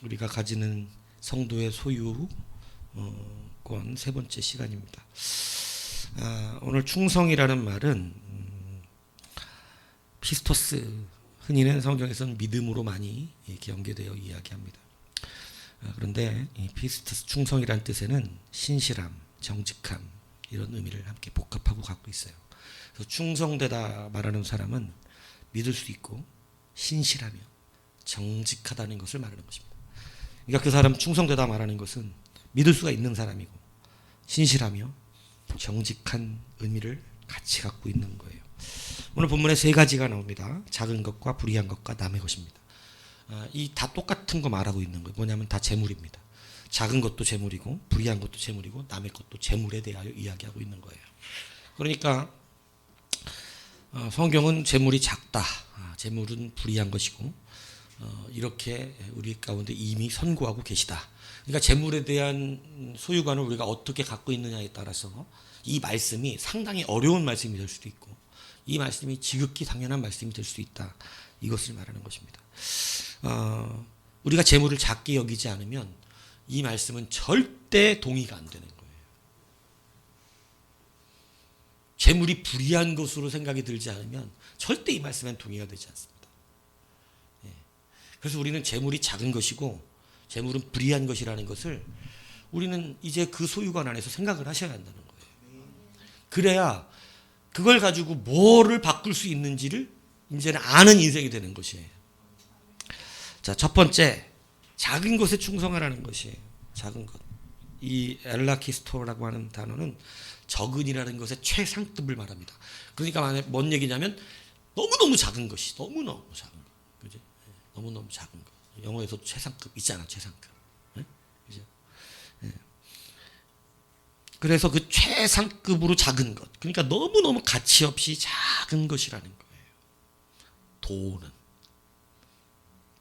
우리가 가지는 성도의 소유권 세 번째 시간입니다. 오늘 충성이라는 말은 피스토스, 흔히는 성경에서는 믿음으로 많이 이렇게 연계되어 이야기합니다. 그런데 이 피스토스, 충성이라는 뜻에는 신실함, 정직함 이런 의미를 함께 복합하고 갖고 있어요. 그래서 충성되다 말하는 사람은 믿을 수 있고 신실하며 정직하다는 것을 말하는 것입니다. 그러니까 그 사람 충성되다 말하는 것은 믿을 수가 있는 사람이고 신실하며 정직한 의미를 같이 갖고 있는 거예요. 오늘 본문에 세 가지가 나옵니다. 작은 것과 불의한 것과 남의 것입니다. 이 다 똑같은 거 말하고 있는 거예요. 뭐냐면 다 재물입니다. 작은 것도 재물이고 불의한 것도 재물이고 남의 것도 재물에 대하여 이야기하고 있는 거예요. 그러니까 성경은 재물이 작다, 재물은 불의한 것이고 이렇게 우리 가운데 이미 선고하고 계시다. 그러니까 재물에 대한 소유관을 우리가 어떻게 갖고 있느냐에 따라서 이 말씀이 상당히 어려운 말씀이 될 수도 있고 이 말씀이 지극히 당연한 말씀이 될 수도 있다. 이것을 말하는 것입니다. 우리가 재물을 작게 여기지 않으면 이 말씀은 절대 동의가 안 되는 거예요. 재물이 불의한 것으로 생각이 들지 않으면 절대 이 말씀엔 동의가 되지 않습니다. 그래서 우리는 재물이 작은 것이고 재물은 불의한 것이라는 것을 우리는 이제 그 소유관 안에서 생각을 하셔야 한다는 거예요. 그래야 그걸 가지고 뭐를 바꿀 수 있는지를 이제는 아는 인생이 되는 것이에요. 자, 첫 번째, 작은 것에 충성하라는 것이에요. 작은 것. 이 엘라키스토라고 하는 단어는 적은이라는 것의 최상급을 말합니다. 그러니까 만약 뭔 얘기냐면 너무너무 작은 것이 너무너무 작은 것. 그죠? 너무너무 작은 것. 영어에서도 최상급 있잖아, 최상급. 그죠? 그래서 그 최상급으로 작은 것. 그러니까 너무너무 가치 없이 작은 것이라는 거예요.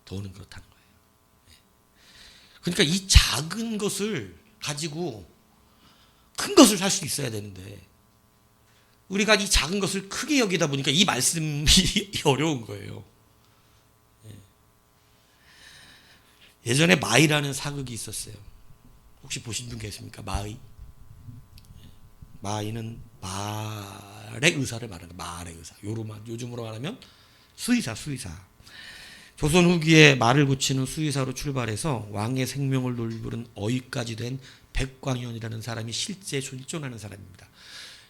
돈은 그렇다는 거예요. 그러니까 이 작은 것을 가지고 큰 것을 살 수 있어야 되는데 우리가 이 작은 것을 크게 여기다 보니까 이 말씀이 어려운 거예요. 예전에 마이라는 사극이 있었어요. 혹시 보신 분 계십니까? 마이. 마이는 말의 의사를 말하는 거예요. 말의 의사. 요즘으로 말하면 수의사. 조선 후기에 말을 고치는 수의사로 출발해서 왕의 생명을 놀부른 어휘까지 된 백광현이라는 사람이 실제 실존하는 사람입니다.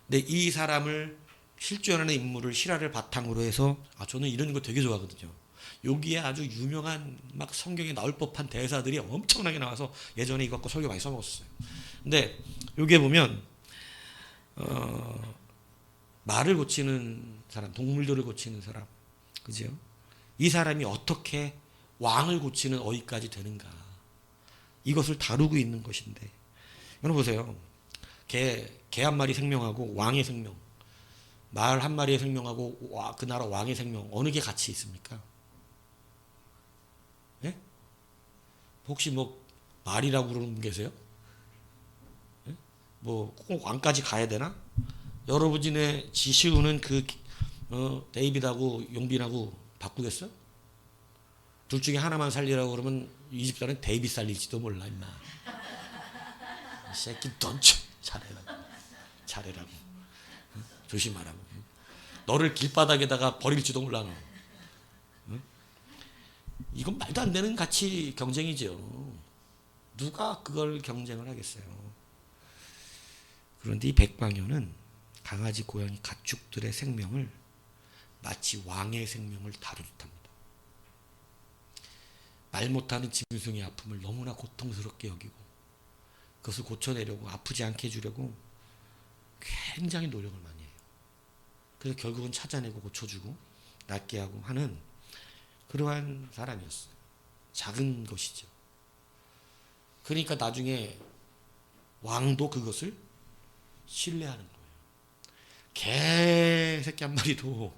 근데 이 사람을 실존하는 인물을 실화를 바탕으로 해서 저는 이런 거 되게 좋아하거든요. 여기에 아주 유명한 막 성경에 나올 법한 대사들이 엄청나게 나와서 예전에 이거 갖고 설교 많이 써먹었어요. 근데 여기에 보면 말을 고치는 사람, 동물들을 고치는 사람, 그죠? 이 사람이 어떻게 왕을 고치는 어휘까지 되는가? 이것을 다루고 있는 것인데, 여러분 보세요. 개 한 마리 생명하고 왕의 생명, 말 한 마리의 생명하고 그 나라 왕의 생명 어느 게 같이 있습니까? 네? 혹시 뭐 말이라고 그러는 분 계세요? 네? 뭐 꼭 왕까지 가야 되나? 여러분의 지시우는 그 데이빗하고 용빈하고 바꾸겠어? 둘 중에 하나만 살리라고 그러면 이 집사는 데이빗 살릴지도 몰라 임마. 이 새끼 넌 잘해라고. 조심하라고. 너를 길바닥에다가 버릴지도 몰라 너. 이건 말도 안 되는 가치 경쟁이죠. 누가 그걸 경쟁을 하겠어요. 그런데 이 백광현은 강아지, 고양이, 가축들의 생명을 마치 왕의 생명을 다루듯 합니다. 말 못하는 짐승의 아픔을 너무나 고통스럽게 여기고 그것을 고쳐내려고 아프지 않게 해주려고 굉장히 노력을 많이 해요. 그래서 결국은 찾아내고 고쳐주고 낫게 하고 하는 그러한 사람이었어요. 작은 것이죠. 그러니까 나중에 왕도 그것을 신뢰하는 거예요. 개새끼 한 마리도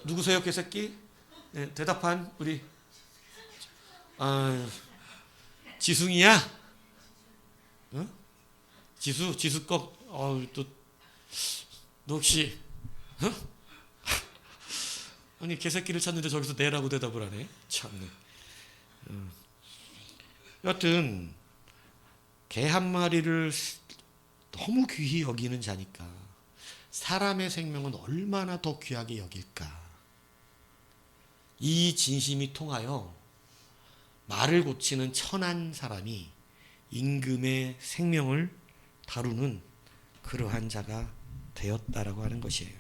누구세요, 개새끼? 네, 대답한 우리 지승이야? 지수 거. 너 혹시 아니 개새끼를 찾는데 저기서 내라고 대답을 하네. 참네. 여하튼 개 한 마리를 너무 귀히 여기는 자니까 사람의 생명은 얼마나 더 귀하게 여길까. 이 진심이 통하여 말을 고치는 천한 사람이 임금의 생명을 다루는 그러한 자가 되었다라고 하는 것이에요.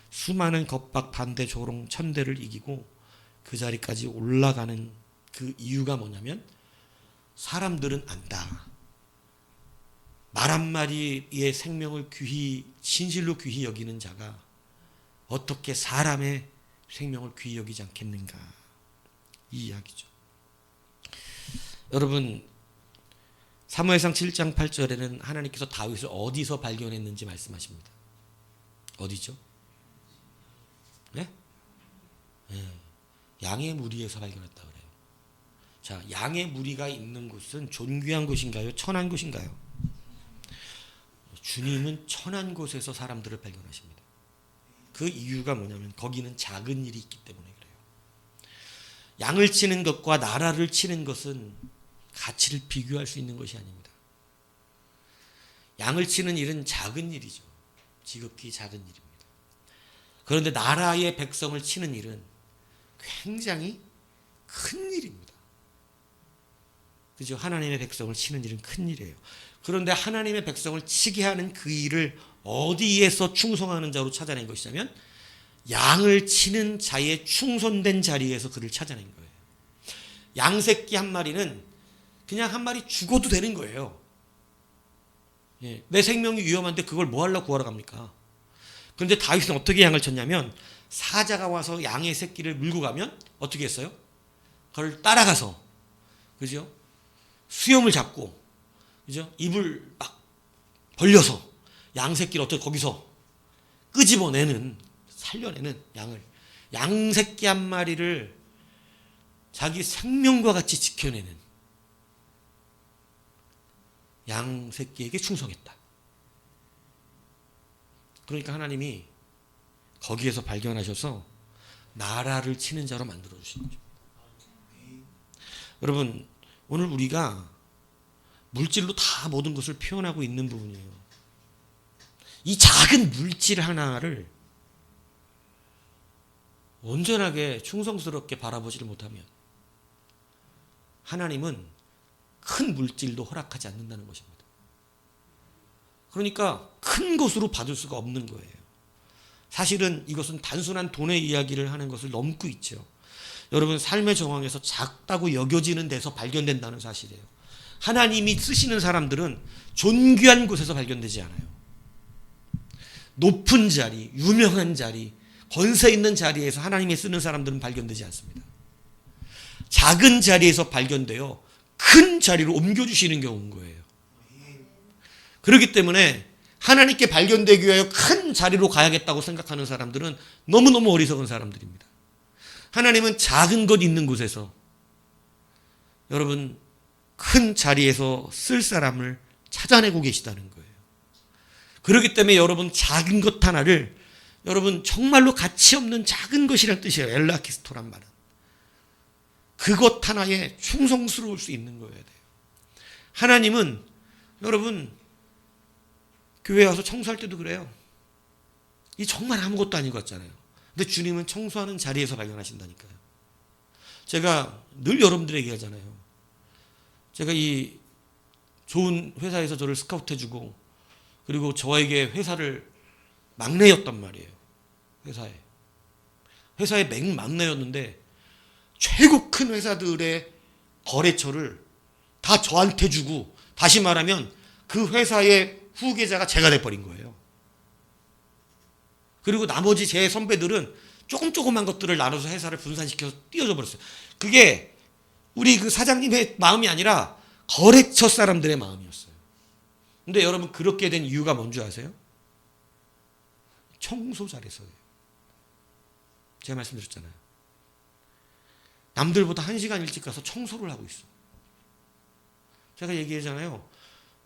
수많은 겁박 반대 조롱 천대를 이기고 그 자리까지 올라가는 그 이유가 뭐냐면 사람들은 안다. 말 한마디의 생명을 귀히 진실로 귀히 여기는 자가 어떻게 사람의 생명을 귀히 여기지 않겠는가. 이 이야기죠. 여러분 사무엘상 7장 8절에는 하나님께서 다윗을 어디서 발견했는지 말씀하십니다. 어디죠? 네? 네. 양의 무리에서 발견했다 그래요. 자, 양의 무리가 있는 곳은 존귀한 곳인가요? 천한 곳인가요? 주님은 천한 곳에서 사람들을 발견하십니다. 그 이유가 뭐냐면 거기는 작은 일이 있기 때문에 그래요. 양을 치는 것과 나라를 치는 것은 가치를 비교할 수 있는 것이 아닙니다. 양을 치는 일은 작은 일이죠. 지극히 작은 일입니다. 그런데 나라의 백성을 치는 일은 굉장히 큰 일입니다. 그죠? 하나님의 백성을 치는 일은 큰 일이에요. 그런데 하나님의 백성을 치게 하는 그 일을 어디에서 충성하는 자로 찾아낸 것이냐면 양을 치는 자의 충성된 자리에서 그를 찾아낸 거예요. 양새끼 한 마리는 그냥 한 마리 죽어도 되는 거예요. 예, 내 생명이 위험한데 그걸 뭐 하려고 구하러 갑니까? 그런데 다윗은 어떻게 양을 쳤냐면 사자가 와서 양의 새끼를 물고 가면 어떻게 했어요? 그걸 따라가서 그죠? 수염을 잡고 그죠? 입을 막 벌려서 양 새끼를 어떻게 거기서 끄집어내는 살려내는 양 새끼 한 마리를 자기 생명과 같이 지켜내는 양 새끼에게 충성했다. 그러니까 하나님이 거기에서 발견하셔서 나라를 치는 자로 만들어 주신 거죠. 여러분 오늘 우리가 물질로 다 모든 것을 표현하고 있는 부분이에요. 이 작은 물질 하나를 온전하게 충성스럽게 바라보지를 못하면 하나님은 큰 물질도 허락하지 않는다는 것입니다. 그러니까 큰 것으로 받을 수가 없는 거예요. 사실은 이것은 단순한 돈의 이야기를 하는 것을 넘고 있죠. 여러분 삶의 정황에서 작다고 여겨지는 데서 발견된다는 사실이에요. 하나님이 쓰시는 사람들은 존귀한 곳에서 발견되지 않아요. 높은 자리, 유명한 자리, 권세 있는 자리에서 하나님이 쓰는 사람들은 발견되지 않습니다. 작은 자리에서 발견되어 큰 자리로 옮겨주시는 경우인 거예요. 그렇기 때문에 하나님께 발견되기 위하여 큰 자리로 가야겠다고 생각하는 사람들은 너무너무 어리석은 사람들입니다. 하나님은 작은 것 있는 곳에서 여러분 큰 자리에서 쓸 사람을 찾아내고 계시다는 거예요. 그렇기 때문에 여러분 작은 것 하나를 여러분 정말로 가치 없는 작은 것이란 뜻이에요. 엘라키스토란 말은. 그것 하나에 충성스러울 수 있는 거여야 돼요. 하나님은 여러분 교회 와서 청소할 때도 그래요. 이 정말 아무것도 아닌 것 같잖아요. 근데 주님은 청소하는 자리에서 발견하신다니까요. 제가 늘 여러분들에게 얘기하잖아요. 제가 이 좋은 회사에서 저를 스카우트해주고 그리고 저에게 회사를 막내였단 말이에요. 회사의 막내였는데 최고 큰 회사들의 거래처를 다 저한테 주고 다시 말하면 그 회사의 후계자가 제가 돼버린 거예요. 그리고 나머지 제 선배들은 조금조금한 것들을 나눠서 회사를 분산시켜서 띄워줘 버렸어요. 그게 우리 그 사장님의 마음이 아니라 거래처 사람들의 마음이었어요. 근데 여러분 그렇게 된 이유가 뭔지 아세요? 청소 잘해서예요. 제가 말씀드렸잖아요. 남들보다 1시간 일찍 가서 청소를 하고 있어. 제가 얘기했잖아요.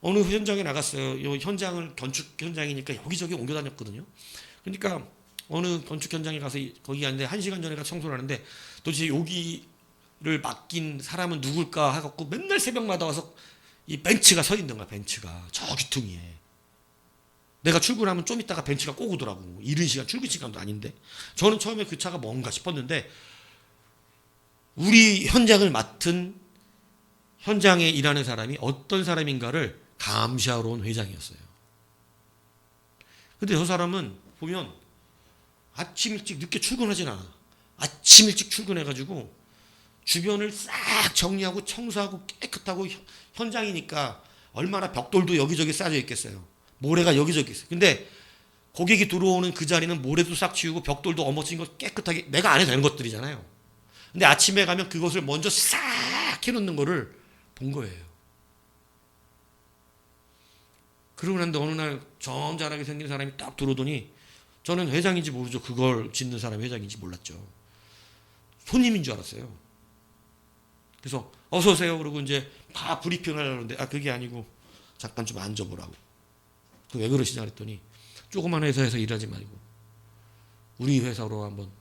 어느 현장에 나갔어요. 이 현장을 건축 현장이니까 여기저기 옮겨 다녔거든요. 그러니까 어느 건축 현장에 가서 거기 갔는데 1시간 전에 가서 청소를 하는데 도대체 여기를 맡긴 사람은 누굴까 해갖고 맨날 새벽마다 와서 이 벤츠가 서 있는 거야. 벤츠가 저 귀퉁이에. 내가 출근하면 좀 있다가 벤츠가 꼭 오더라고. 이른 시간, 출근 시간도 아닌데. 저는 처음에 그 차가 뭔가 싶었는데 우리 현장을 맡은 현장에 일하는 사람이 어떤 사람인가를 감시하러 온 회장이었어요. 근데 저 사람은 보면 아침 일찍 늦게 출근하진 않아. 아침 일찍 출근해가지고 주변을 싹 정리하고 청소하고 깨끗하고 현장이니까 얼마나 벽돌도 여기저기 쌓여 있겠어요. 모래가 여기저기 있어요. 근데 고객이 들어오는 그 자리는 모래도 싹 치우고 벽돌도 어머진 거 깨끗하게 내가 안 해도 되는 것들이잖아요. 근데 아침에 가면 그것을 먼저 싹 해놓는 거를 본 거예요. 그러고 난데 어느 날 점잖하게 생긴 사람이 딱 들어오더니 저는 회장인지 모르죠. 그걸 짓는 사람이 회장인지 몰랐죠. 손님인 줄 알았어요. 그래서 어서 오세요. 그러고 이제 다 브리핑을 하려는데 그게 아니고 잠깐 좀 앉아보라고. 왜 그러시냐 그랬더니 조그만 회사에서 일하지 말고 우리 회사로 한번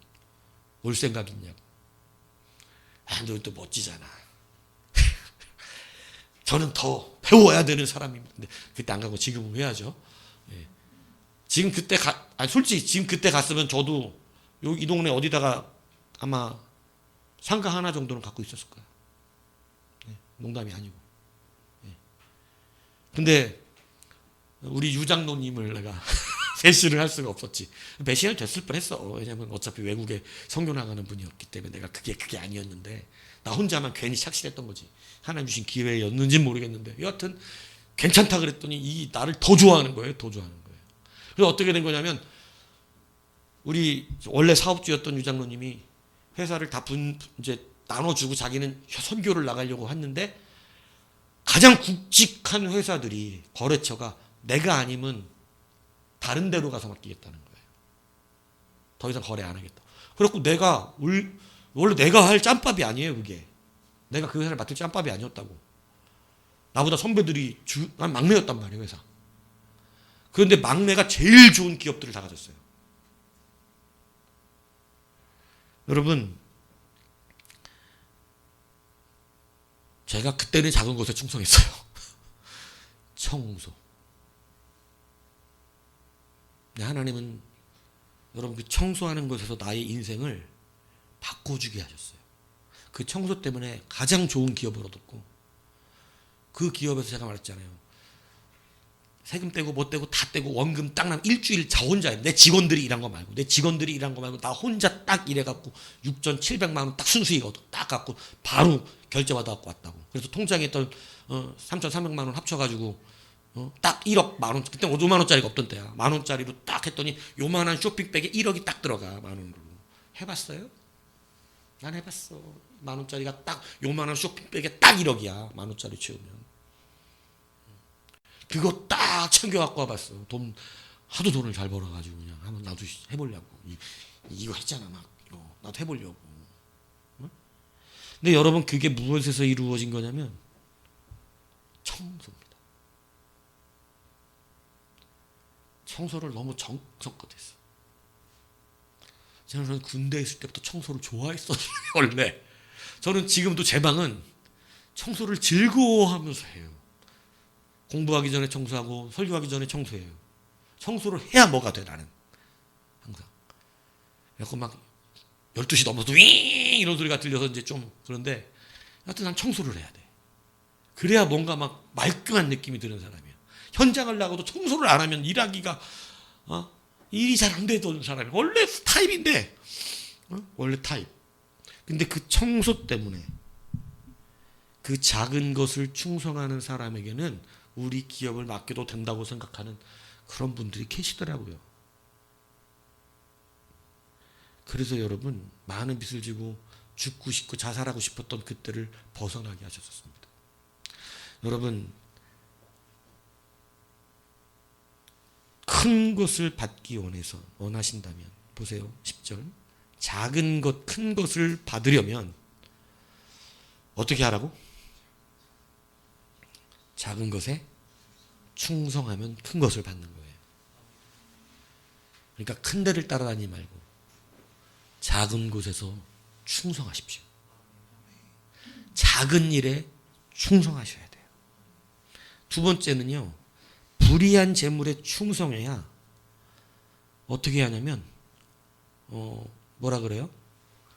올 생각 있냐고. 너 또 멋지잖아. 저는 더 배워야 되는 사람입니다. 근데 그때 안 가고 지금은 왜 하죠? 예. 지금 그때 솔직히 지금 그때 갔으면 저도 이 동네 어디다가 아마 상가 하나 정도는 갖고 있었을 거야. 예. 농담이 아니고. 예. 근데 우리 유장로님을 내가 배신을 할 수가 없었지. 배신을 됐을 뻔했어. 왜냐면 어차피 외국에 선교 나가는 분이었기 때문에 내가 그게 아니었는데 나 혼자만 괜히 착실했던 거지. 하나님 주신 기회였는지는 모르겠는데 여하튼 괜찮다 그랬더니 이 나를 더 좋아하는 거예요. 더 좋아하는 거예요. 그래서 어떻게 된 거냐면 우리 원래 사업주였던 유장로님이 회사를 다 이제 나눠주고 자기는 선교를 나가려고 했는데 가장 굵직한 회사들이 거래처가 내가 아니면 다른 데로 가서 맡기겠다는 거예요. 더 이상 거래 안 하겠다. 그래갖고 내가 원래 내가 할 짬밥이 아니에요. 그게 내가 그 회사를 맡을 짬밥이 아니었다고. 나보다 선배들이 난 막내였단 말이에요. 회사. 그런데 막내가 제일 좋은 기업들을 다 가졌어요. 여러분 제가 그때는 작은 곳에 충성했어요. 청소. 하나님은 여러분 그 청소하는 것에서 나의 인생을 바꿔주게 하셨어요. 그 청소 때문에 가장 좋은 기업을 얻었고 그 기업에서 제가 말했잖아요. 세금 떼고 뭐 떼고 다 떼고 원금 딱 나면 일주일 저 혼자 내 직원들이 일한 거 말고 나 혼자 딱 일해갖고 6,700만 원 딱 순수익 딱 갖고 바로 결제 받아갖고 왔다고. 그래서 통장에 있던 3,300만 원 합쳐가지고 딱 1억 만원, 그때 5만 원짜리가 없던 때야. 만 원짜리로 딱 했더니 요만한 쇼핑백에 1억이 딱 들어가. 만 원으로. 해봤어요? 난 해봤어. 만 원짜리가 딱 요만한 쇼핑백에 딱 1억이야. 만 원짜리 채우면. 그거 딱 챙겨갖고 와봤어. 하도 돈을 잘 벌어가지고 그냥 한번 나도 해보려고. 이거 했잖아 막. 나도 해보려고. 근데 여러분 그게 무엇에서 이루어진 거냐면 청소입니다. 청소를 너무 정성껏 했어. 저는 군대에 있을 때부터 청소를 좋아했어요. 원래. 저는 지금도 제 방은 청소를 즐거워하면서 해요. 공부하기 전에 청소하고 설교하기 전에 청소해요. 청소를 해야 뭐가 돼 나는. 항상. 그래서 막 12시 넘어서 윙 이런 소리가 들려서 이제 좀 그런데 하여튼 난 청소를 해야 돼. 그래야 뭔가 막 말끔한 느낌이 드는 사람이야. 현장을 나가도 청소를 안 하면 일하기가 일이 잘 안 되던 사람이 원래 타입인데 원래 타입. 근데 그 청소 때문에 그 작은 것을 충성하는 사람에게는 우리 기업을 맡겨도 된다고 생각하는 그런 분들이 계시더라고요. 그래서 여러분 많은 빚을 지고 죽고 싶고 자살하고 싶었던 그때를 벗어나게 하셨습니다. 여러분 큰 것을 받기 원하신다면 보세요. 10절 작은 것 큰 것을 받으려면 어떻게 하라고? 작은 것에 충성하면 큰 것을 받는 거예요. 그러니까 큰 데를 따라다니지 말고 작은 곳에서 충성하십시오. 작은 일에 충성하셔야 돼요. 두 번째는요, 불의한 재물에 충성해야 어떻게 하냐면 뭐라 그래요?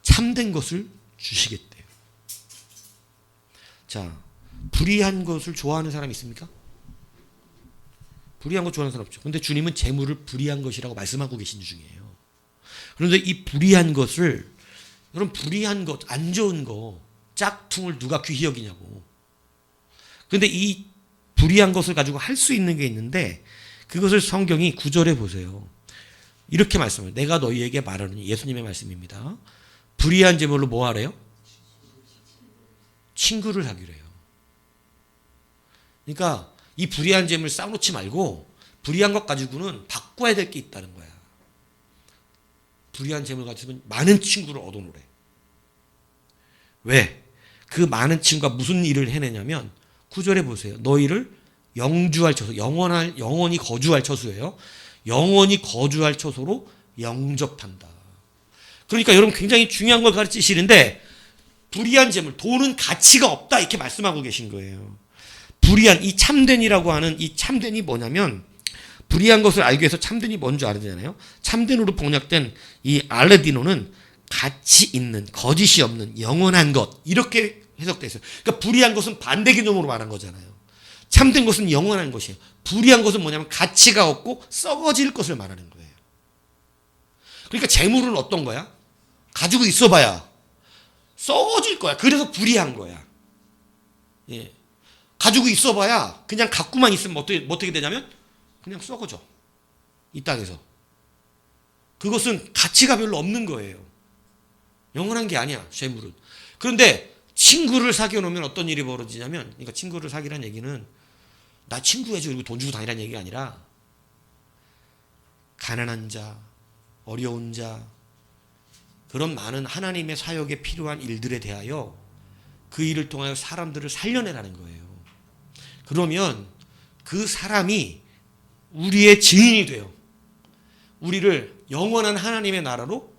참된 것을 주시겠대요. 자, 불의한 것을 좋아하는 사람 있습니까? 불의한 것 좋아하는 사람 없죠. 근데 주님은 재물을 불의한 것이라고 말씀하고 계신 중이에요. 그런데 이 불의한 것을, 여러분, 불의한 것, 안 좋은 거, 짝퉁을 누가 귀히 여기냐고. 그런데 이 불의한 것을 가지고 할 수 있는 게 있는데, 그것을 성경이 9절에 보세요. 이렇게 말씀해요. 내가 너희에게 말하노니, 예수님의 말씀입니다. 불의한 재물로 뭐 하래요? 친구를 하기로 해요. 그러니까 이 불의한 재물 쌓아놓지 말고 불의한 것 가지고는 바꿔야 될 게 있다는 거야. 불의한 재물 가지고는 많은 친구를 얻어놓으래. 왜? 그 많은 친구가 무슨 일을 해내냐면 9절에 보세요. 너희를 영주할 처소, 영원히 거주할 처소예요. 영원히 거주할 처소로 영접한다. 그러니까 여러분 굉장히 중요한 걸 가르치시는데, 불의한 재물, 돈은 가치가 없다 이렇게 말씀하고 계신 거예요. 불의한, 이 참된이라고 하는 이 참된이 뭐냐면, 불의한 것을 알기 위해서 참된이 뭔지 알잖아요. 참된으로 번역된 이 알레디노는 가치 있는, 거짓이 없는, 영원한 것, 이렇게 해석되어 있어요. 그러니까 불의한 것은 반대 개념으로 말한 거잖아요. 참된 것은 영원한 것이에요. 불의한 것은 뭐냐면 가치가 없고 썩어질 것을 말하는 거예요. 그러니까 재물은 어떤 거야? 가지고 있어봐야 썩어질 거야. 그래서 불의한 거야. 예. 가지고 있어봐야 그냥 갖고만 있으면 어떻게 되냐면 그냥 썩어져. 이 땅에서. 그것은 가치가 별로 없는 거예요. 영원한 게 아니야, 재물은. 그런데 친구를 사귀어 놓으면 어떤 일이 벌어지냐면, 그러니까 친구를 사귀라는 얘기는 나 친구 해줘 그리고 돈 주고 다니라는 얘기가 아니라, 가난한 자, 어려운 자, 그런 많은 하나님의 사역에 필요한 일들에 대하여 그 일을 통하여 사람들을 살려내라는 거예요. 그러면 그 사람이 우리의 증인이 돼요. 우리를 영원한 하나님의 나라로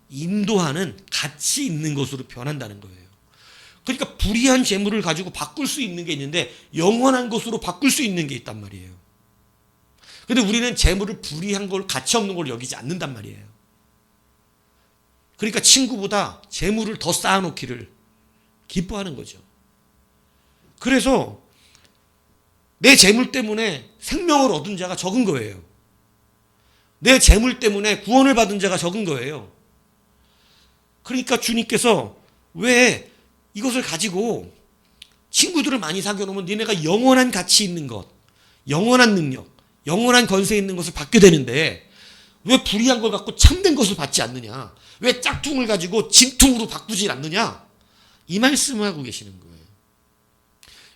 인도하는 가치 있는 것으로 변한다는 거예요. 그러니까 불의한 재물을 가지고 바꿀 수 있는 게 있는데 영원한 것으로 바꿀 수 있는 게 있단 말이에요. 그런데 우리는 재물을 불의한 걸, 가치 없는 걸 여기지 않는단 말이에요. 그러니까 친구보다 재물을 더 쌓아놓기를 기뻐하는 거죠. 그래서 내 재물 때문에 생명을 얻은 자가 적은 거예요. 내 재물 때문에 구원을 받은 자가 적은 거예요. 그러니까 주님께서 왜 이것을 가지고 친구들을 많이 사귀어 놓으면 니네가 영원한 가치 있는 것, 영원한 능력, 영원한 권세 있는 것을 받게 되는데 왜 불의한 걸 갖고 참된 것을 받지 않느냐? 왜 짝퉁을 가지고 진퉁으로 바꾸지 않느냐? 이 말씀을 하고 계시는 거예요.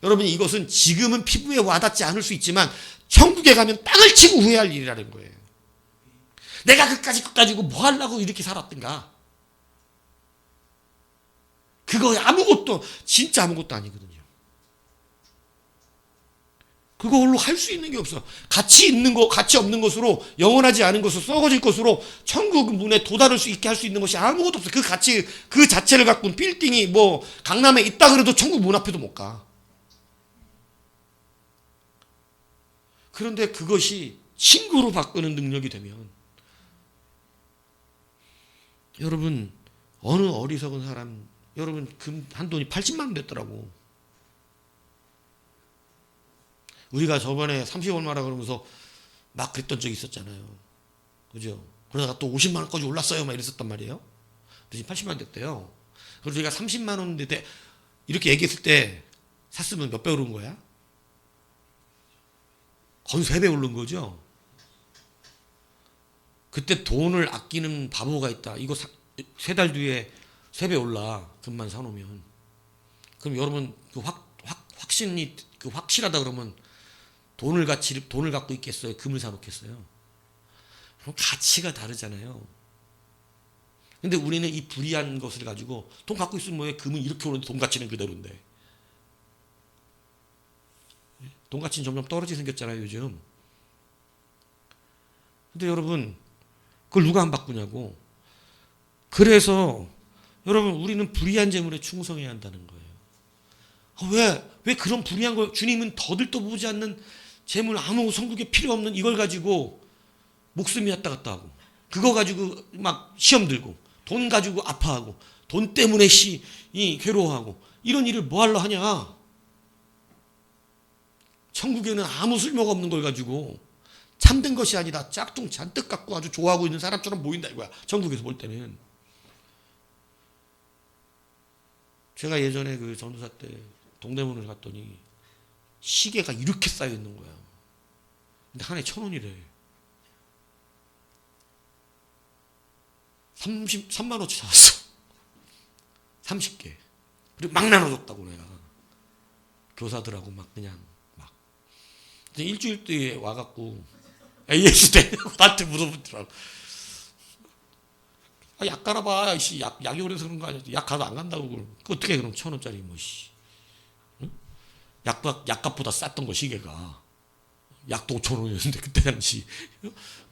여러분, 이것은 지금은 피부에 와닿지 않을 수 있지만 천국에 가면 땅을 치고 후회할 일이라는 거예요. 내가 그까짓 것 가지고 뭐 하려고 이렇게 살았던가? 그거 아무것도, 진짜 아무것도 아니거든요. 그걸로 할 수 있는 게 없어. 가치 있는 거, 가치 없는 것으로, 영원하지 않은 것으로, 썩어질 것으로 천국 문에 도달할 수 있게 할 수 있는 것이 아무것도 없어. 그 가치, 그 자체를 갖고는 빌딩이 뭐 강남에 있다 그래도 천국 문 앞에도 못 가. 그런데 그것이 친구로 바꾸는 능력이 되면, 여러분, 어느 어리석은 사람, 여러분, 금 한 돈이 80만 원 됐더라고. 우리가 저번에 30 얼마라 그러면서 막 그랬던 적이 있었잖아요. 그죠? 그러다가 또 50만 원까지 올랐어요. 막 이랬었단 말이에요. 근데 지금 80만 원 됐대요. 그래서 우리가 30만 원인데 이렇게 얘기했을 때 샀으면 몇 배 오른 거야? 거의 3배 오른 거죠? 그때 돈을 아끼는 바보가 있다. 이거 3달 뒤에 3배 올라. 금만 사놓으면. 그럼 여러분, 그 확신이, 그 확실하다 그러면 돈을 갖고 있겠어요? 금을 사놓겠어요? 그럼 가치가 다르잖아요. 근데 우리는 이 불의한 것을 가지고 돈 갖고 있으면 뭐해? 금은 이렇게 오는데 돈 가치는 그대로인데. 돈 가치는 점점 떨어지게 생겼잖아요, 요즘. 근데 여러분, 그걸 누가 안 바꾸냐고. 그래서 여러분 우리는 불의한 재물에 충성해야 한다는 거예요. 왜 그런 불의한 거, 주님은 더들떠 보지 않는 재물, 아무 성국에 필요 없는 이걸 가지고 목숨이 왔다 갔다 하고, 그거 가지고 막 시험 들고, 돈 가지고 아파하고, 돈 때문에 괴로워하고, 이런 일을 뭐 하려 하냐. 천국에는 아무 쓸모가 없는 걸 가지고 참된 것이 아니라 짝퉁 잔뜩 갖고 아주 좋아하고 있는 사람처럼 보인다 이거야. 천국에서 볼 때는. 제가 예전에 그 전도사 때 동대문을 갔더니 시계가 이렇게 쌓여 있는 거야. 근데 한 해 1,000원이래. 3만 원치 사왔어. 30개. 그리고 막 나눠줬다고 내가. 교사들하고 막 그냥 막. 일주일 뒤에 와갖고 AS 되냐고 나한테 물어보더라고. 약 깔아봐. 약이 오래서 그런 거 아니야. 약 가도 안 간다고. 그 어떻게 그럼 1,000원짜리 뭐 응? 약값보다 쌌던 거 시계가. 약도 5,000원이었는데 그때 당시.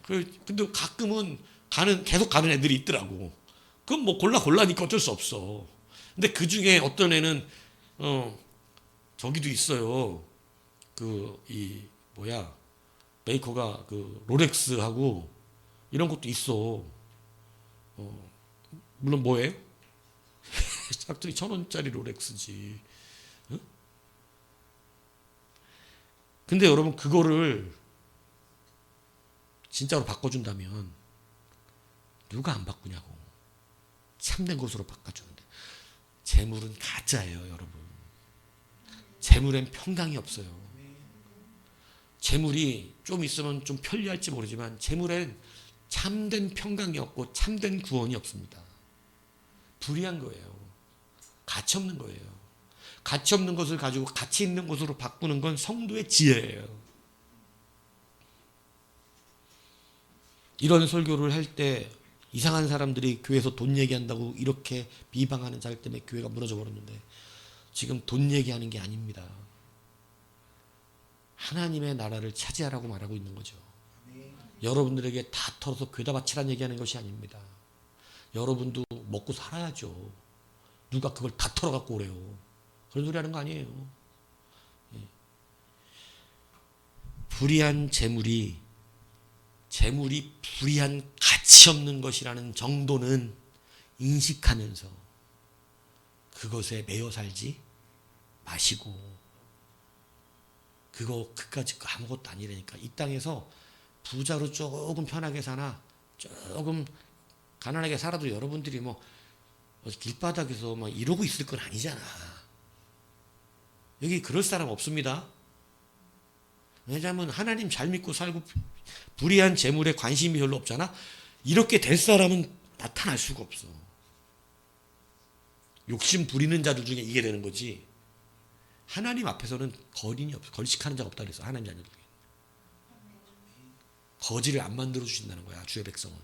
근데 가끔은 계속 가는 애들이 있더라고. 그건 뭐 골라니까 어쩔 수 없어. 근데 그 중에 어떤 애는 저기도 있어요. 메이커가 롤렉스하고 이런 것도 있어. 물론 뭐예요? 짝퉁이 1,000원짜리 롤렉스지. 응? 근데 여러분 그거를 진짜로 바꿔준다면 누가 안 바꾸냐고. 참된 것으로 바꿔주는데. 재물은 가짜예요, 여러분. 재물엔 평강이 없어요. 재물이 좀 있으면 좀 편리할지 모르지만 재물엔 참된 평강이 없고 참된 구원이 없습니다. 불의한 거예요. 가치 없는 거예요. 가치 없는 것을 가지고 가치 있는 것으로 바꾸는 건 성도의 지혜예요. 이런 설교를 할 때 이상한 사람들이 교회에서 돈 얘기한다고 이렇게 비방하는 자들 때문에 교회가 무너져 버렸는데, 지금 돈 얘기하는 게 아닙니다. 하나님의 나라를 차지하라고 말하고 있는 거죠. 여러분들에게 다 털어서 죄다 바치라는 얘기하는 것이 아닙니다. 여러분도 먹고 살아야죠. 누가 그걸 다 털어갖고 오래요. 그런 소리 하는 거 아니에요. 불의한 재물이 불의한 가치 없는 것이라는 정도는 인식하면서 그것에 매여 살지 마시고, 그까짓 거 아무것도 아니라니까. 이 땅에서 부자로 조금 편하게 사나 조금 가난하게 살아도 여러분들이 뭐 길바닥에서 막 이러고 있을 건 아니잖아. 여기 그럴 사람 없습니다. 왜냐하면 하나님 잘 믿고 살고 불의한 재물에 관심이 별로 없잖아. 이렇게 될 사람은 나타날 수가 없어. 욕심 부리는 자들 중에 이게 되는 거지. 하나님 앞에서는 거짓하는 자가 없다 그랬어. 하나님 자녀들. 거지를 안 만들어 주신다는 거야, 주의 백성은.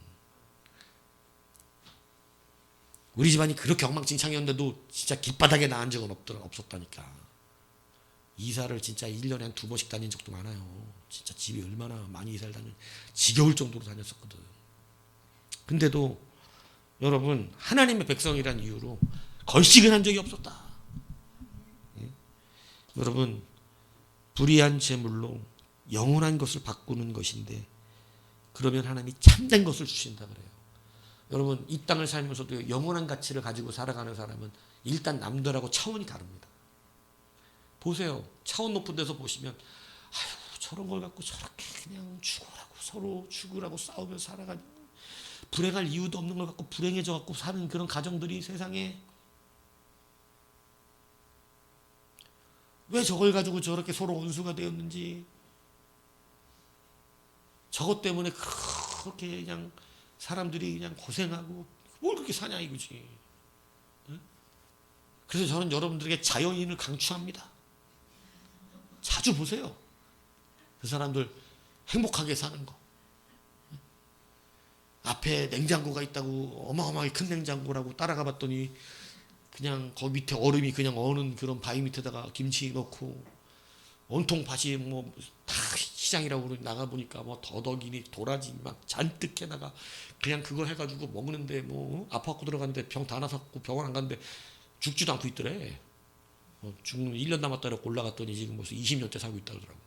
우리 집안이 그렇게 엉망진창이었는데도 진짜 길바닥에 나간 적은 없었다니까. 이사를 진짜 1년에 한 2번씩 다닌 적도 많아요. 진짜 집이 얼마나 많이 이사를 지겨울 정도로 다녔었거든. 근데도 여러분, 하나님의 백성이란 이유로 걸식은 한 적이 없었다. 여러분, 불의한 재물로 영원한 것을 바꾸는 것인데, 그러면 하나님이 참된 것을 주신다 그래요. 여러분, 이 땅을 살면서도 영원한 가치를 가지고 살아가는 사람은 일단 남들하고 차원이 다릅니다. 보세요. 차원 높은 데서 보시면 저런 걸 갖고 저렇게 그냥 서로 죽으라고 싸우며 살아가니, 불행할 이유도 없는 걸 갖고 불행해져 갖고 사는 그런 가정들이 세상에, 왜 저걸 가지고 저렇게 서로 원수가 되었는지, 저것 때문에 그렇게 그냥 사람들이 그냥 고생하고 뭘 그렇게 사냐 이거지. 그래서 저는 여러분들에게 자연인을 강추합니다. 자주 보세요. 그 사람들 행복하게 사는 거. 앞에 냉장고가 있다고 어마어마하게 큰 냉장고라고 따라가 봤더니 그냥 거기 밑에 얼음이 그냥 어는 그런 바위 밑에다가 김치 넣고 온통 밭이 뭐 다 시장이라고 나가 보니까 뭐 더덕이니 도라지 막 잔뜩 해다가 그냥 그거 해가지고 먹는데 뭐 아파갖고 들어갔는데 병 다 나섰고 병원 안 갔는데 죽지도 않고 있더래. 죽는 1년 남았다 이러고 올라갔더니 지금 벌써 20년째 살고 있다 그러더라고.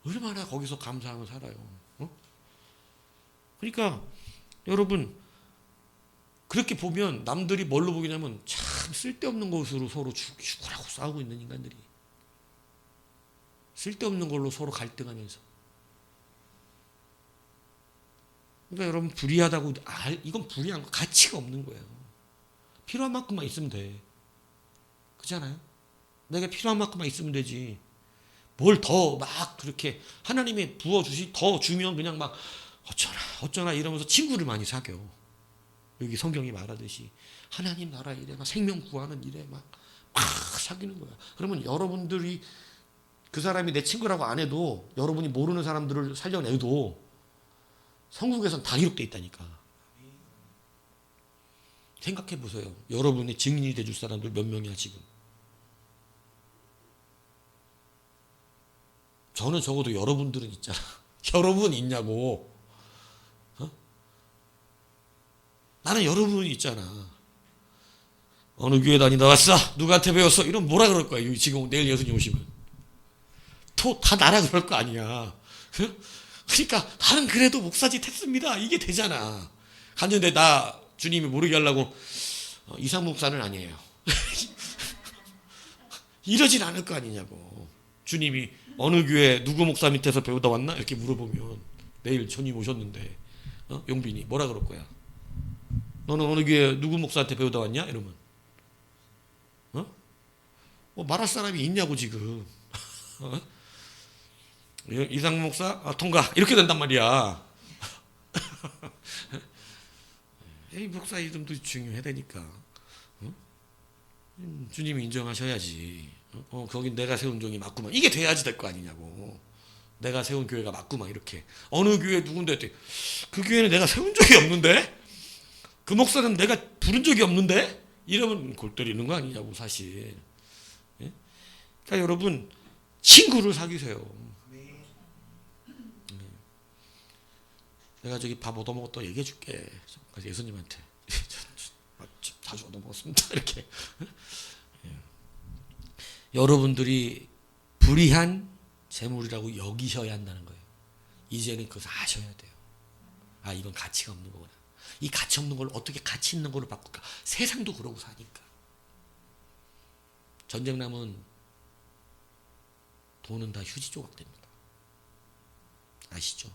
얼마나 거기서 감사하면 살아요. 그러니까 여러분 그렇게 보면 남들이 뭘로 보기냐면 참 쓸데없는 것으로 서로 죽으라고 싸우고 있는 인간들이, 쓸데없는 걸로 서로 갈등하면서. 그러니까 여러분 불의하다고 이건 불의한 거, 가치가 없는 거예요. 필요한 만큼만 있으면 돼. 그렇잖아요? 내가 필요한 만큼만 있으면 되지. 뭘 더 막 그렇게 하나님이 부어주시 더 주면 그냥 막 어쩌나 이러면서 친구를 많이 사겨. 여기 성경이 말하듯이 하나님 나라 일에 막 생명 구하는 일에 막 사귀는 거야. 그러면 여러분들이 그 사람이 내 친구라고 안 해도 여러분이 모르는 사람들을 살려내도 성국에선 다 기록돼 있다니까. 생각해 보세요. 여러분의 증인이 돼줄 사람들 몇 명이야 지금. 저는 적어도 여러분들은 있잖아. 여러분 있냐고. 나는 여러분이 있잖아. 어느 교회 다니다 왔어? 누구한테 배웠어? 이러면 뭐라 그럴 거야. 지금 내일 예수님 오시면. 또 다 나라 그럴 거 아니야. 그러니까 나는 그래도 목사짓 했습니다. 이게 되잖아. 갔는데 나 주님이 모르게 하려고 이상 목사는 아니에요. 이러진 않을 거 아니냐고. 주님이 어느 교회 누구 목사 밑에서 배우다 왔나? 이렇게 물어보면 내일 주님 오셨는데 용빈이 뭐라 그럴 거야? 너는 어느 교회 누구 목사한테 배우다 왔냐? 이러면 뭐 말할 사람이 있냐고 지금. 이상 목사 통과 이렇게 된단 말이야. 이 목사 이름도 중요해야 되니까. 주님이 인정하셔야지. 거긴 내가 세운 종이 맞구만. 이게 돼야지 될 거 아니냐고. 내가 세운 교회가 맞구만. 이렇게 어느 교회 누군데 했더니 그 교회는 내가 세운 적이 없는데, 그 목사는 내가 부른 적이 없는데, 이러면 골 때리는 거 아니냐고 사실. 그러니까 여러분 친구를 사귀세요. 내가 저기 밥 얻어먹었다 얘기해 줄게. 예수님한테 자주 얻어먹었습니다. 이렇게. 여러분들이 불의한 재물이라고 여기셔야 한다는 거예요. 이제는 그것을 아셔야 돼요. 이건 가치가 없는 거구나. 이 가치 없는 걸 어떻게 가치 있는 걸로 바꿀까? 세상도 그러고 사니까. 전쟁 나면 돈은 다 휴지 조각 됩니다. 아시죠?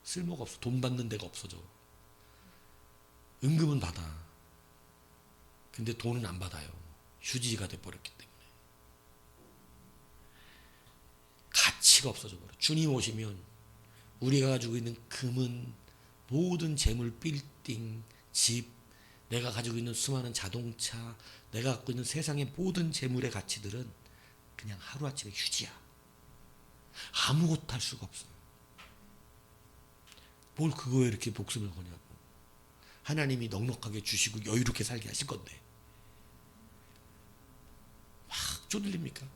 쓸모가 없어. 돈 받는 데가 없어져. 은금은 받아. 근데 돈은 안 받아요. 휴지가 돼버렸기 때문에. 가치가 없어져 버려. 주님 오시면 우리가 가지고 있는 금은, 모든 재물, 빌딩, 집, 내가 가지고 있는 수많은 자동차, 내가 갖고 있는 세상의 모든 재물의 가치들은 그냥 하루아침에 휴지야. 아무것도 할 수가 없어요. 뭘 그거에 이렇게 목숨을 거냐고. 하나님이 넉넉하게 주시고 여유롭게 살게 하실 건데 막 쪼들립니까?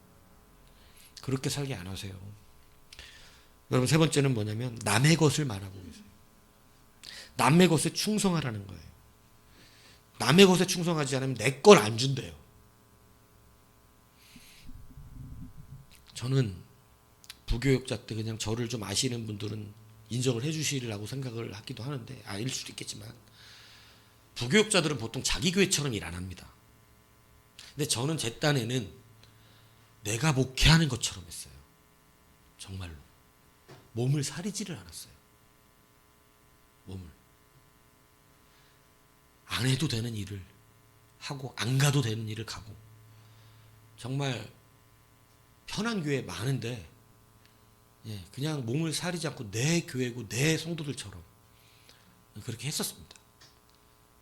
그렇게 살게 안 하세요. 여러분, 세 번째는 뭐냐면 남의 것을 말하고 계세요. 남의 것에 충성하라는 거예요. 남의 것에 충성하지 않으면 내 걸 안 준대요. 저는 부교육자 때 그냥 저를 좀 아시는 분들은 인정을 해주시리라고 생각을 하기도 하는데, 아닐 수도 있겠지만, 부교육자들은 보통 자기 교회처럼 일 안 합니다. 근데 저는 제 딴에는 내가 목회하는 것처럼 했어요. 정말로. 몸을 사리지를 않았어요. 몸을. 안 해도 되는 일을 하고, 안 가도 되는 일을 가고. 정말 편한 교회 많은데, 그냥 몸을 사리지 않고 내 교회고 내 성도들처럼 그렇게 했었습니다.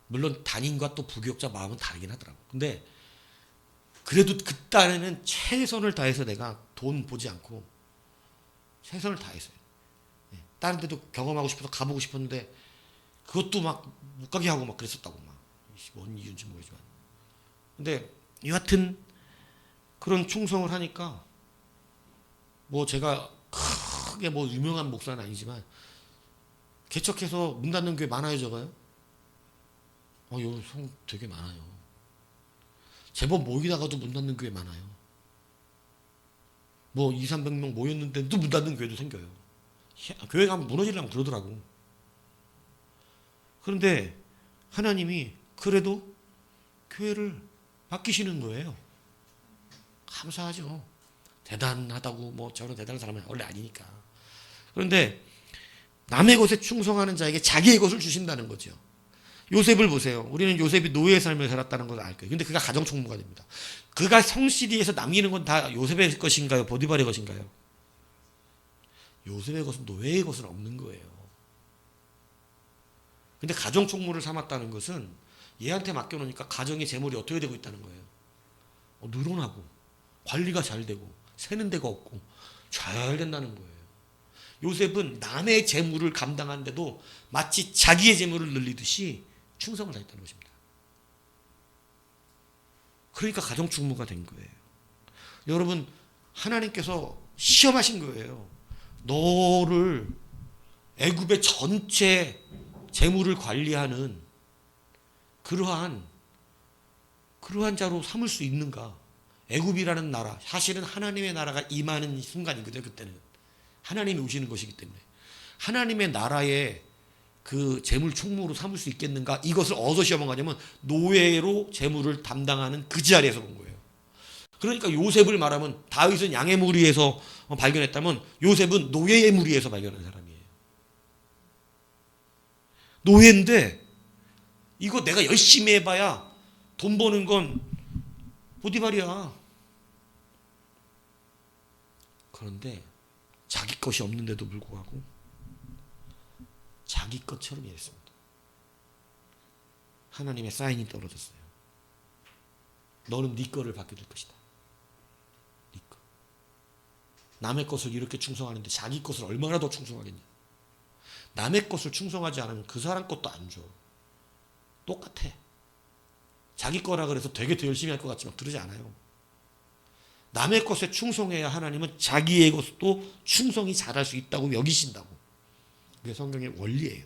물론 담임과 또 부교육자 마음은 다르긴 하더라고. 근데 그래도 그 딴에는 최선을 다해서 내가 돈 보지 않고 최선을 다했어요. 다른 데도 경험하고 싶어서 가보고 싶었는데 그것도 막 못 가게 하고 막 그랬었다고. 막 뭔 이유인지 모르지만. 근데 여하튼 그런 충성을 하니까 뭐 제가 크게 뭐 유명한 목사는 아니지만 개척해서 문 닫는 교회 많아요, 적어요? 여기 성 되게 많아요. 제법 모이다가도 문 닫는 교회 많아요. 뭐 200~300명 모였는데도 문 닫는 교회도 생겨요. 교회 가면 무너지려면 그러더라고. 그런데 하나님이 그래도 교회를 맡기시는 거예요. 감사하죠. 대단하다고 뭐 저런 대단한 사람은 원래 아니니까. 그런데 남의 것에 충성하는 자에게 자기의 것을 주신다는 거죠. 요셉을 보세요. 우리는 요셉이 노예의 삶을 살았다는 걸 알 거예요. 근데 그가 가정총무가 됩니다. 그가 성시리에서 남기는 건 다 요셉의 것인가요? 보디발의 것인가요? 요셉의 것은 노예의 것은 없는 거예요. 근데 가정총무를 삼았다는 것은 얘한테 맡겨놓으니까 가정의 재물이 어떻게 되고 있다는 거예요. 늘어나고 관리가 잘 되고 새는 데가 없고 잘 된다는 거예요. 요셉은 남의 재물을 감당하는데도 마치 자기의 재물을 늘리듯이 충성을 다했다는 것입니다. 그러니까 가정총무가 된 거예요. 여러분, 하나님께서 시험하신 거예요. 너를 애굽의 전체 재물을 관리하는 그러한 자로 삼을 수 있는가? 애굽이라는 나라, 사실은 하나님의 나라가 임하는 순간이거든요. 그때는 하나님이 오시는 것이기 때문에 하나님의 나라의 그 재물 총무로 삼을 수 있겠는가? 이것을 어디서 시험한 거냐면 노예로 재물을 담당하는 그 자리에서 본 거예요. 그러니까 요셉을 말하면 다윗은 양의 무리에서 발견했다면 요셉은 노예의 무리에서 발견한 사람이에요. 노예인데 이거 내가 열심히 해봐야 돈 버는 건 보디발이야. 그런데 자기 것이 없는데도 불구하고 자기 것처럼 일했습니다. 하나님의 사인이 떨어졌어요. 너는 네 거를 받게 될 것이다. 네 거. 남의 것을 이렇게 충성하는데 자기 것을 얼마나 더 충성하겠냐. 남의 것을 충성하지 않으면 그 사람 것도 안 줘. 똑같아. 자기 거라 그래서 되게 더 열심히 할 것 같지만 그러지 않아요. 남의 것에 충성해야 하나님은 자기의 것도 충성이 잘할 수 있다고 여기신다고. 그게 성경의 원리예요.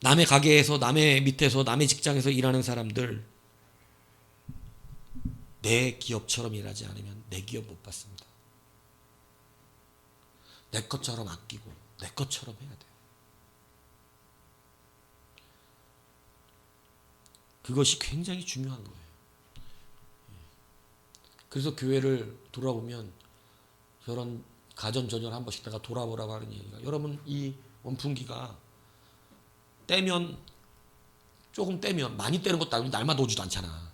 남의 가게에서, 남의 밑에서, 남의 직장에서 일하는 사람들 내 기업처럼 일하지 않으면 내 기업 못 받습니다. 내 것처럼 아끼고 내 것처럼 해야 돼요. 그것이 굉장히 중요한 거예요. 그래서 교회를 돌아보면 저런 가전전열 한 번씩 내가 돌아보라고 하는 얘기가, 여러분 이 원풍기가 떼면, 조금 떼면, 많이 떼는 것도 아니고 날마다 오지도 않잖아.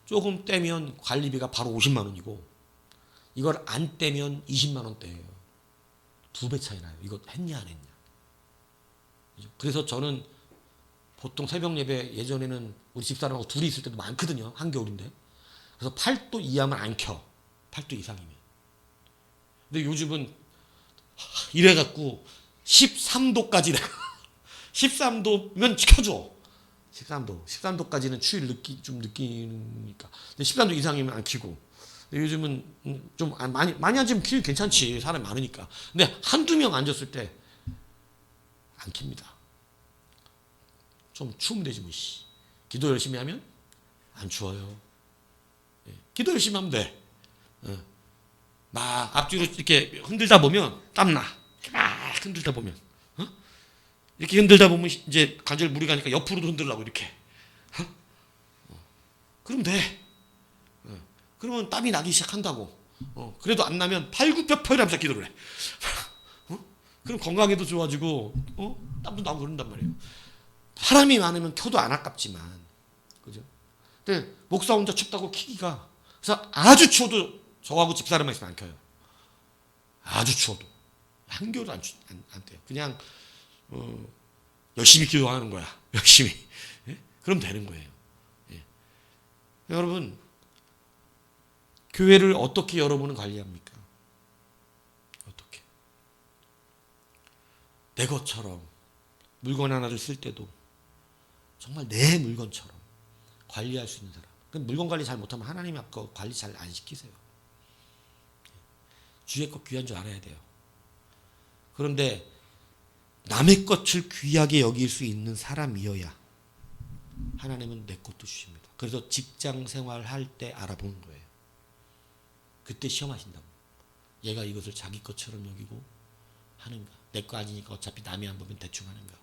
조금 떼면 관리비가 바로 50만 원이고 이걸 안 떼면 20만 원대예요. 2배 차이 나요. 이거 했냐 안 했냐. 그래서 저는 보통 새벽 예배, 예전에는 우리 집사람하고 둘이 있을 때도 많거든요. 한겨울인데. 그래서 8도 이하면 안 켜. 8도 이상이면. 근데 요즘은 이래갖고 13도까지 13도면 켜줘. 13도까지는 추위를 좀 느끼니까. 근데 13도 이상이면 안 켜고. 근데 요즘은 좀 많이 앉으면 켜도 괜찮지. 사람이 많으니까. 근데 한두 명 앉았을 때 안 켭니다. 좀 추우면 되지 뭐. 기도 열심히 하면 안 추워요. 기도 열심히 하면 돼. 막 앞뒤로 이렇게 흔들다 보면 땀나. 막 흔들다 보면. 이렇게 흔들다 보면 이제 관절 무리 가니까 옆으로도 흔들라고 이렇게. 그러면 돼. 그러면 땀이 나기 시작한다고. 그래도 안 나면 팔굽혀펴기하면서 기도를 해. 그럼 건강에도 좋아지고 땀도 나고 그런단 말이에요. 사람이 많으면 켜도 안 아깝지만, 그죠? 근데 목사 혼자 춥다고 키기가, 그래서 아주 추워도 저하고 집사람만 있으면 안 켜요. 아주 추워도 한겨울도 안 돼요. 그냥 열심히 기도하는 거야. 열심히. 예? 그럼 되는 거예요. 예. 여러분, 교회를 어떻게 여러분은 관리합니까? 어떻게? 내 것처럼 물건 하나를 쓸 때도 정말 내 물건처럼 관리할 수 있는 사람. 물건 관리 잘 못하면 하나님 앞에 관리 잘 안 시키세요. 주의 것 귀한 줄 알아야 돼요. 그런데 남의 것을 귀하게 여길 수 있는 사람이어야 하나님은 내 것도 주십니다. 그래서 직장 생활할 때 알아보는 거예요. 그때 시험하신다고. 얘가 이것을 자기 것처럼 여기고 하는가. 내 거 아니니까 어차피 남이 안 보면 대충 하는가.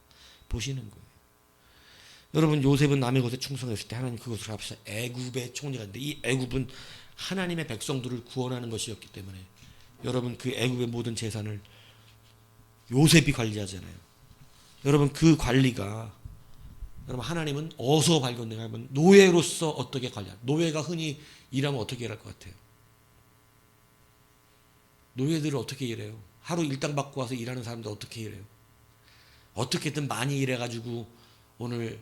보시는 거예요. 여러분, 요셉은 남의 것에 충성했을 때 하나님 그것을 앞서 애굽의 총리가 있는데, 이 애굽은 하나님의 백성들을 구원하는 것이었기 때문에 여러분, 그 애굽의 모든 재산을 요셉이 관리하잖아요. 여러분, 그 관리가, 여러분, 하나님은 어디서 발견되냐면 노예로서 어떻게 관리하냐. 노예가 흔히 일하면 어떻게 일할 것 같아요? 노예들을 어떻게 일해요? 하루 일당 받고 와서 일하는 사람들 어떻게 일해요? 어떻게든 많이 일해가지고 오늘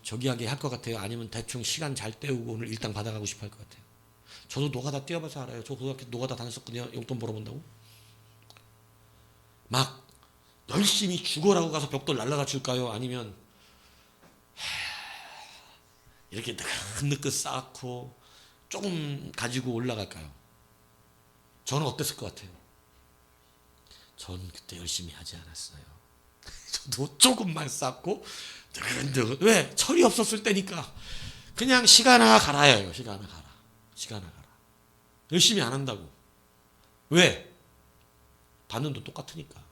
저기 하게 할 것 같아요? 아니면 대충 시간 잘 때우고 오늘 일당 받아가고 싶어 할 것 같아요? 저도 노가다 뛰어봐서 알아요. 저 고등학교 노가다 다녔었거든요. 용돈 벌어본다고. 막 열심히 죽어라고 가서 벽돌 날라다 줄까요? 아니면 이렇게 느긋느긋 쌓고 조금 가지고 올라갈까요? 저는 어땠을 것 같아요? 전 그때 열심히 하지 않았어요. 저도 조금만 쌓고 느긋느긋. 왜? 철이 없었을 때니까 그냥 시간아 가라예요. 시간아 가라. 시간아 가라. 열심히 안 한다고. 왜? 받는 돈 똑같으니까.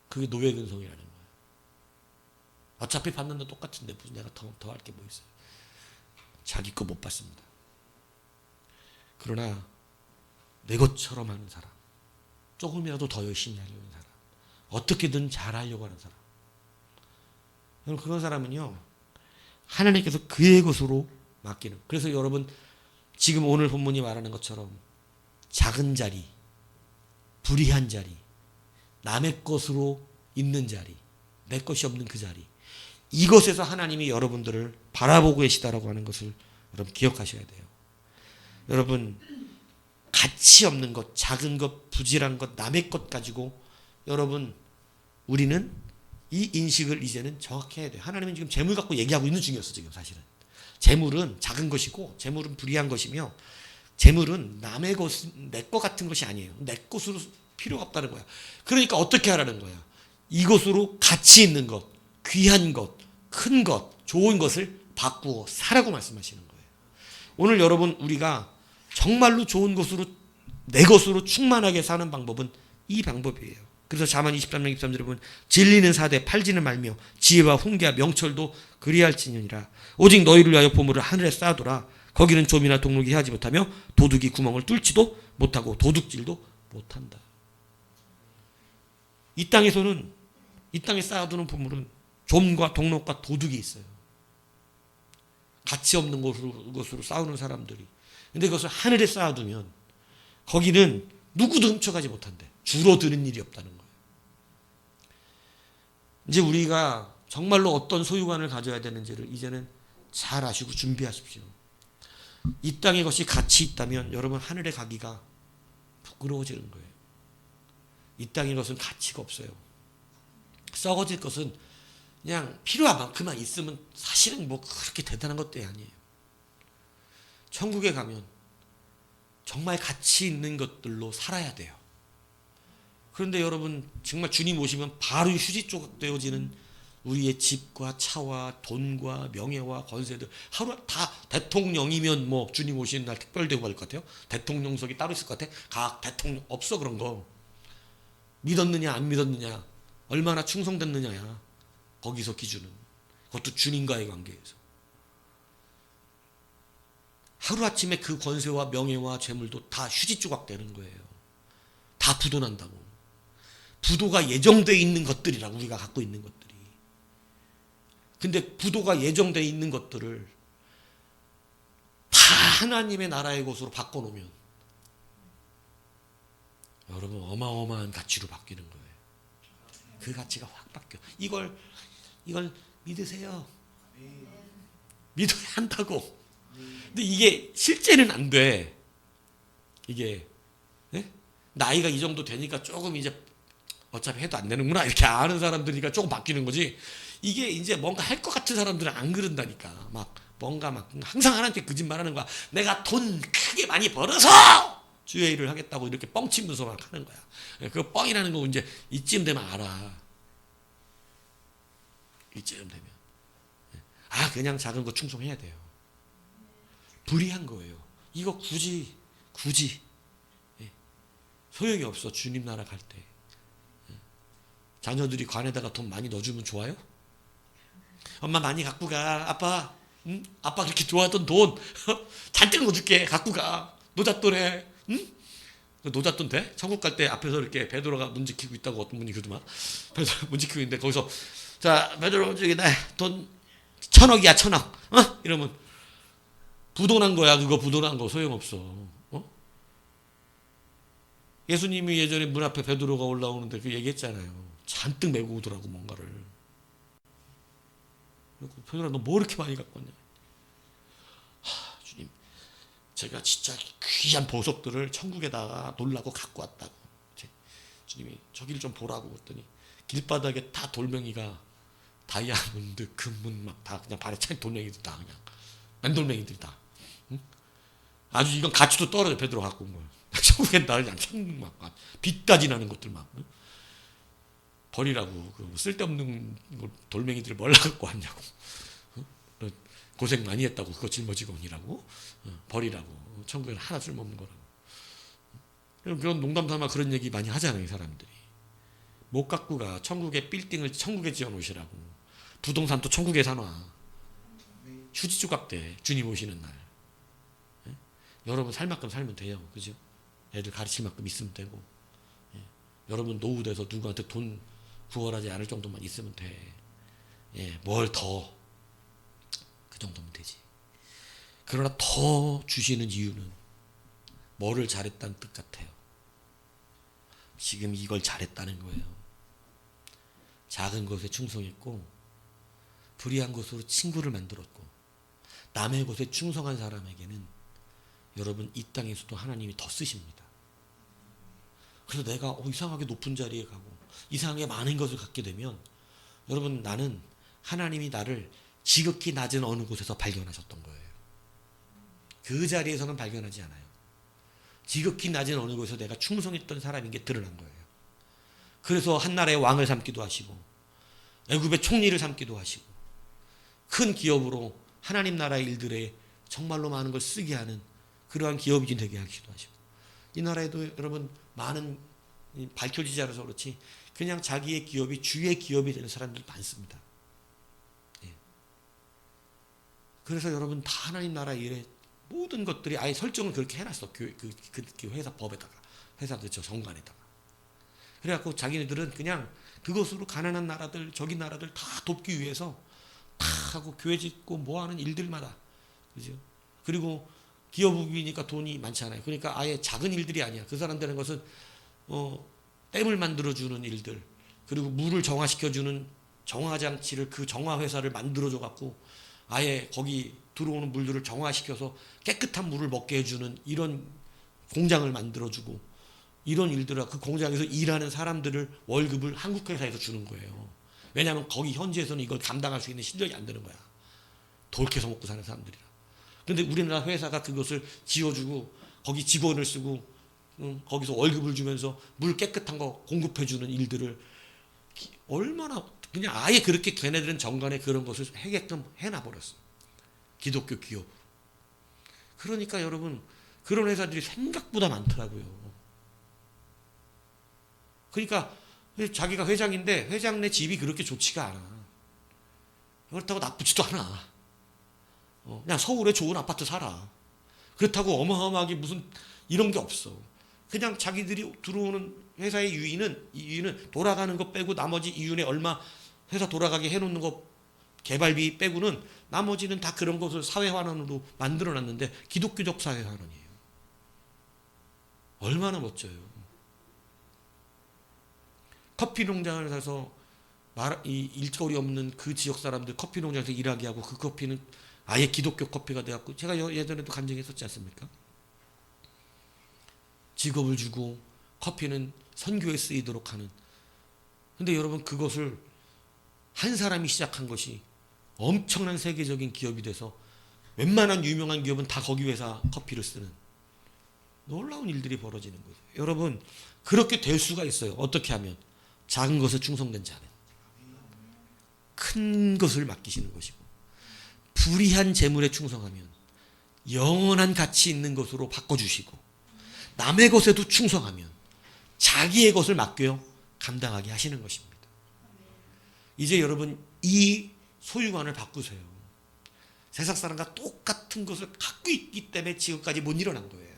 그게 노예 근성이라는 거예요. 어차피 받는 돈 똑같은데 무슨 내가 더 할 게 뭐 있어요. 자기 거 못 받습니다. 그러나 내 것처럼 하는 사람, 조금이라도 더 열심히 하려는 사람, 어떻게든 잘하려고 하는 사람, 여러분, 그런 사람은요 하나님께서 그의 것으로 맡기는. 그래서 여러분, 지금 오늘 본문이 말하는 것처럼 작은 자리, 불의한 자리, 남의 것으로 있는 자리, 내 것이 없는 그 자리, 이것에서 하나님이 여러분들을 바라보고 계시다라고 하는 것을 여러분 기억하셔야 돼요. 여러분, 가치 없는 것, 작은 것, 부질한 것, 남의 것 가지고 여러분, 우리는 이 인식을 이제는 정확히 해야 돼요. 하나님은 지금 재물 갖고 얘기하고 있는 중이었어. 지금 사실은 재물은 작은 것이고 재물은 불의한 것이며 재물은 남의 것, 내 것 같은 것이 아니에요. 내 것으로 필요가 없다는 거야. 그러니까 어떻게 하라는 거야? 이것으로 가치 있는 것, 귀한 것, 큰 것, 좋은 것을 바꾸어 사라고 말씀하시는 거예요. 오늘 여러분, 우리가 정말로 좋은 것으로, 내 것으로 충만하게 사는 방법은 이 방법이에요. 그래서 자만 23장 23절에 보면 진리는 사대 팔지는 말며 지혜와 훈계와 명철도 그리할지니라. 오직 너희를 위하여 보물을 하늘에 쌓아두라. 거기는 좀이나 동록이 하지 못하며 도둑이 구멍을 뚫지도 못하고 도둑질도 못한다. 이 땅에서는, 이 땅에 쌓아두는 보물은 좀과 동록과 도둑이 있어요. 가치 없는 것으로 싸우는 사람들이. 근데 그것을 하늘에 쌓아두면 거기는 누구도 훔쳐가지 못한대. 줄어드는 일이 없다는 거예요. 이제 우리가 정말로 어떤 소유관을 가져야 되는지를 이제는 잘 아시고 준비하십시오. 이 땅의 것이 가치 있다면 여러분, 하늘에 가기가 부끄러워지는 거예요. 이 땅의 것은 가치가 없어요. 썩어질 것은 그냥 필요한 만큼만 있으면 사실은 뭐 그렇게 대단한 것도 아니에요. 천국에 가면 정말 가치 있는 것들로 살아야 돼요. 그런데 여러분, 정말 주님 오시면 바로 휴지 조각되어지는 우리의 집과 차와 돈과 명예와 권세들, 하루 다 대통령이면 뭐 주님 오시는 날 특별 대우 받을 것 같아요? 대통령석이 따로 있을 것 같아? 각 대통령 없어. 그런 거 믿었느냐 안 믿었느냐, 얼마나 충성됐느냐야 거기서 기준은. 그것도 주님과의 관계에서. 하루아침에 그 권세와 명예와 재물도 다 휴지 조각 되는 거예요. 다 부도난다고. 부도가 예정되어 있는 것들이라고, 우리가 갖고 있는 것들이. 근데 부도가 예정되어 있는 것들을 다 하나님의 나라의 것으로 바꿔놓으면 여러분, 어마어마한 가치로 바뀌는 거예요. 그 가치가 확 바뀌어. 이걸 믿으세요. 믿어야 한다고. 근데 이게 실제는 안 돼. 이게 네? 나이가 이 정도 되니까 조금 이제 어차피 해도 안 되는구나 이렇게 아는 사람들이니까 조금 바뀌는 거지. 이게 이제 뭔가 할 것 같은 사람들은 안 그런다니까. 막 뭔가 막 항상 하나님께 거짓말하는 거야. 내가 돈 크게 많이 벌어서 주의 일을 하겠다고 이렇게 뻥치면서 막 하는 거야. 그 뻥이라는 거 이제 이쯤 되면 알아. 이쯤 되면. 그냥 작은 거 충성해야 돼요. 불의한 거예요. 이거 굳이 소용이 없어. 주님 나라 갈 때. 자녀들이 관에다가 돈 많이 넣어주면 좋아요? 엄마 많이 갖고 가. 아빠, 응? 아빠 그렇게 좋아하던 돈 잔뜩 넣어줄게. 갖고 가. 노잣돈에. 응? 노잣돈 돼? 천국 갈 때 앞에서 이렇게 베드로가 문 지키고 있다고 어떤 분이 그러더만. 베드로 문 지키고 있는데 거기서 자 베드로 저기 돈 1,000억이야 1,000억. 이러면 부도난 거야. 그거 부도난 거 소용없어. 예수님이 예전에 문 앞에 베드로가 올라오는데 그 얘기했잖아요. 잔뜩 메고 오더라고 뭔가를. 베드로야 너 뭐 이렇게 많이 갖고 왔냐. 주님 제가 진짜 귀한 보석들을 천국에다가 놀라고 갖고 왔다고. 주님이 저길 좀 보라고 했더니 길바닥에 다 돌멩이가 다이아몬드 금문 막 다 그냥 발에 찬 돌멩이들 다 그냥 맨돌멩이들 다. 응? 아주 이건 가치도 떨어져. 베드로 갖고 온 거야. 천국엔 나 그냥 천국 막 빛까지 나는 것들 막 버리라고. 그 쓸데없는 돌멩이들을 뭘 갖고 왔냐고. 고생 많이 했다고 그거 짊어지고 오니라고. 버리라고. 천국에는 하나 쓸모없는 거라고. 그런 농담 삼아 그런 얘기 많이 하잖아요. 이 사람들이. 못 갖고 가. 천국에 빌딩을 천국에 지어 놓으시라고. 부동산도 천국에 사놔. 휴지 조각 때 주님 오시는 날. 여러분 살 만큼 살면 돼요. 그죠? 애들 가르칠 만큼 있으면 되고. 여러분 노후 돼서 누구한테 돈 구걸하지 않을 정도만 있으면 돼. 뭘 더. 그 정도면 되지. 그러나 더 주시는 이유는 뭐를 잘했다는 뜻 같아요. 지금 이걸 잘했다는 거예요. 작은 것에 충성했고 불의한 것으로 친구를 만들었고 남의 것에 충성한 사람에게는 여러분 이 땅에서도 하나님이 더 쓰십니다. 그래서 내가 이상하게 높은 자리에 가고 이상하게 많은 것을 갖게 되면 여러분 나는 하나님이 나를 지극히 낮은 어느 곳에서 발견하셨던 거예요. 그 자리에서는 발견하지 않아요. 지극히 낮은 어느 곳에서 내가 충성했던 사람인 게 드러난 거예요. 그래서 한 나라의 왕을 삼기도 하시고 애굽의 총리를 삼기도 하시고 큰 기업으로 하나님 나라의 일들에 정말로 많은 걸 쓰게 하는 그러한 기업이 되게 하기도 하시고 이 나라에도 여러분 많은 밝혀지지 않아서 그렇지 그냥 자기의 기업이 주의 기업이 되는 사람들 많습니다. 그래서 여러분 다 하나님 나라 일에 모든 것들이 아예 설정을 그렇게 해놨어. 그 회사 법에다가 회사들 저 정관에다가. 그래갖고 자기네들은 그냥 그것으로 가난한 나라들 저기 나라들 다 돕기 위해서 다 하고 교회 짓고 뭐하는 일들마다 그죠? 그리고 기업이니까 돈이 많잖아요. 그러니까 아예 작은 일들이 아니야. 그 사람들은 것은 댐을 만들어주는 일들 그리고 물을 정화시켜주는 정화장치를 그 정화회사를 만들어줘 갖고 아예 거기 들어오는 물들을 정화시켜서 깨끗한 물을 먹게 해주는 이런 공장을 만들어주고 이런 일들을 그 공장에서 일하는 사람들을 월급을 한국 회사에서 주는 거예요. 왜냐하면 거기 현지에서는 이걸 감당할 수 있는 실력이 안 되는 거야. 돌 캐서 먹고 사는 사람들이라. 그런데 우리나라 회사가 그것을 지어주고 거기 직원을 쓰고 거기서 월급을 주면서 물 깨끗한 거 공급해주는 일들을 얼마나 그냥 아예 그렇게 걔네들은 정관에 그런 것을 하게끔 해놔버렸어요. 기독교 기업. 그러니까 여러분 그런 회사들이 생각보다 많더라고요. 그러니까 자기가 회장인데 회장네 집이 그렇게 좋지가 않아. 그렇다고 나쁘지도 않아. 그냥 서울에 좋은 아파트 살아. 그렇다고 어마어마하게 무슨 이런 게 없어. 그냥 자기들이 들어오는 회사의 이유는 돌아가는 거 빼고 나머지 이윤에 얼마 회사 돌아가게 해놓는 거 개발비 빼고는 나머지는 다 그런 것을 사회환원으로 만들어놨는데 기독교적 사회환원이에요. 얼마나 멋져요. 커피 농장을 사서 이 일거리 없는 그 지역 사람들 커피 농장에서 일하게 하고 그 커피는 아예 기독교 커피가 돼갖고 제가 예전에도 간증했었지 않습니까? 직업을 주고 커피는 선교에 쓰이도록 하는. 근데 여러분 그것을 한 사람이 시작한 것이 엄청난 세계적인 기업이 돼서 웬만한 유명한 기업은 다 거기 회사 커피를 쓰는. 놀라운 일들이 벌어지는 거죠. 여러분 그렇게 될 수가 있어요. 어떻게 하면? 작은 것에 충성된 자는 큰 것을 맡기시는 것이고, 불의한 재물에 충성하면 영원한 가치 있는 것으로 바꿔주시고, 남의 것에도 충성하면 자기의 것을 맡겨 감당하게 하시는 것입니다. 이제 여러분 이 소유관을 바꾸세요. 세상 사람과 똑같은 것을 갖고 있기 때문에 지금까지 못 일어난 거예요.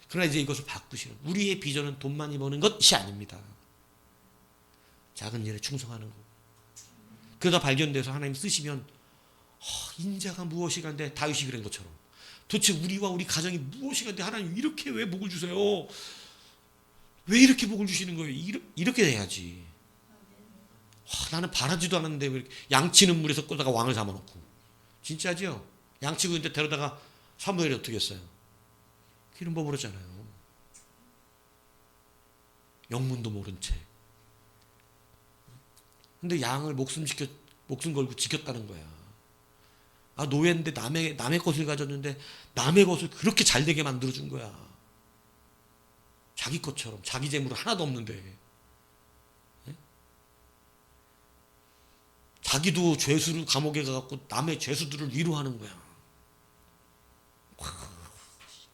그러나 이제 이것을 바꾸시는, 우리의 비전은 돈 많이 버는 것이 아닙니다. 작은 일에 충성하는 거. 그러다 발견돼서 하나님 쓰시면 인자가 무엇이간데 다윗이 그런 것처럼, 도대체 우리와 우리 가정이 무엇이간데 하나님 이렇게 왜 복을 주세요? 왜 이렇게 복을 주시는 거예요? 이렇게 돼야지. 나는 바라지도 않았는데 왜 이렇게 양치는 물에서 꺼다가 왕을 삼아놓고. 진짜죠? 양치고 있는데 데려다가 사무엘이 어떻게 했어요? 기름 부어버렸잖아요. 영문도 모른 채. 근데 양을 목숨 걸고 지켰다는 거야. 노예인데 남의 것을 가졌는데 남의 것을 그렇게 잘 되게 만들어준 거야. 자기 것처럼. 자기 재물은 하나도 없는데. 네? 자기도 죄수를 감옥에 가갖고 남의 죄수들을 위로하는 거야.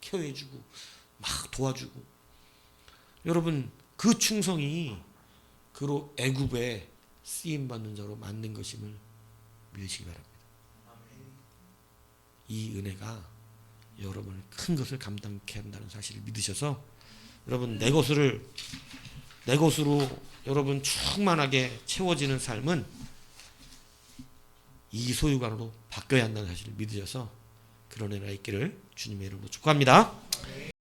케어해주고 막 도와주고. 여러분 그 충성이 그로 애굽에 쓰임받는 자로 만든 것임을 믿으시기 바랍니다. 이 은혜가 여러분을 큰 것을 감당케 한다는 사실을 믿으셔서, 여러분 내 것으로 여러분 충만하게 채워지는 삶은 이 소유관으로 바뀌어야 한다는 사실을 믿으셔서 그런 은혜가 있기를 주님의 이름으로 축복합니다.